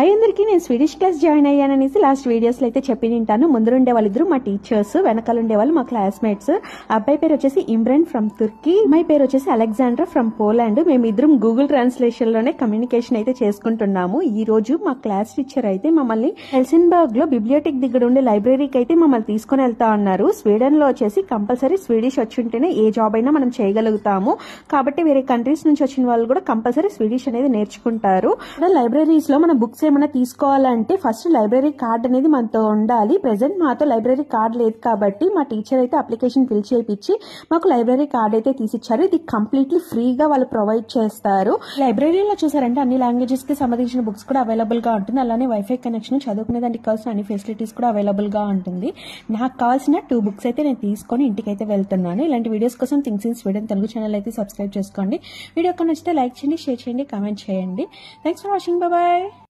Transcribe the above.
Hi అందరికీ, నేను Swedish class join అయ్యాననేసి last వీడియోస్లో అయితే చెప్పి ఉంటాను. ముందుండే వాళ్ళిద్దరు మా టీచర్స్, వెనకాల ఉండే వాళ్ళు మా క్లాస్మేట్స్. అబ్బాయి పేరు వచ్చేసి ఇమ్రాన్ ఫ్రమ్ తుర్కీ, అమ్మాయి పేరు వచ్చేసి అలెగ్జాండ్రా ఫ్రమ్ పోలాండ్. మేము ఇద్దరం గూగుల్ ట్రాన్స్లేషన్ లోనే కమ్యూనికేషన్ అయితే చేసుకుంటున్నాము. ఈ రోజు మా క్లాస్ టీచర్ అయితే మమ్మల్ని హెల్సిన్బర్గ్ లో బిబ్లియోటెక్ దగ్గర ఉండే లైబ్రరీకి అయితే మమ్మల్ని తీసుకుని వెళ్తా ఉన్నారు. స్వీడన్ లో వచ్చేసి కంపల్సరీ స్వీడిష్ వచ్చి ఉంటేనే ఏ జాబ్ అయినా మనం చేయగలుగుతాము. కాబట్టి వేరే కంట్రీస్ నుంచి వచ్చిన వాళ్ళు కూడా కంపల్సరీ స్వీడిష్ అనేది నేర్చుకుంటారు. లైబ్రరీస్ లో మన బుక్స్ ఏమైనా తీసుకోవాలంటే ఫస్ట్ లైబ్రరీ కార్డ్ అనేది మనతో ఉండాలి. ప్రెసెంట్ మాతో లైబ్రరీ కార్డ్ లేదు కాబట్టి మా టీచర్ అయితే అప్లికేషన్ ఫిల్ చేయించి మాకు లైబ్రరీ కార్డ్ అయితే తీసిచ్చారు. ఇది కంప్లీట్లీ ఫ్రీగా వాళ్ళు ప్రొవైడ్ చేస్తారు. లైబ్రరీలో చూసారంటే అన్ని లాంగ్వేజెస్ కి సంబంధించిన బుక్స్ కూడా అవైలబుల్ గా ఉంటుంది. అలానే వైఫై కనెక్షన్, చదువుకునే దానికి కావాల్సిన అన్ని ఫెసిలిటీస్ కూడా అవైలబుల్ గా ఉంటుంది. నాకు కావాల్సిన 2 బుక్స్ అయితే నేను తీసుకొని ఇంటికి అయితే వెళ్తున్నాను. ఇలాంటి వీడియోస్ కోసం things in Sweden Telugu channel అయితే సబ్స్క్రైబ్ చేసుకోండి. వీడియో నచ్చితే లైక్ చేయండి, షేర్ చేయండి, కామెంట్ చేయండి. Thanks for watching. బాయ్.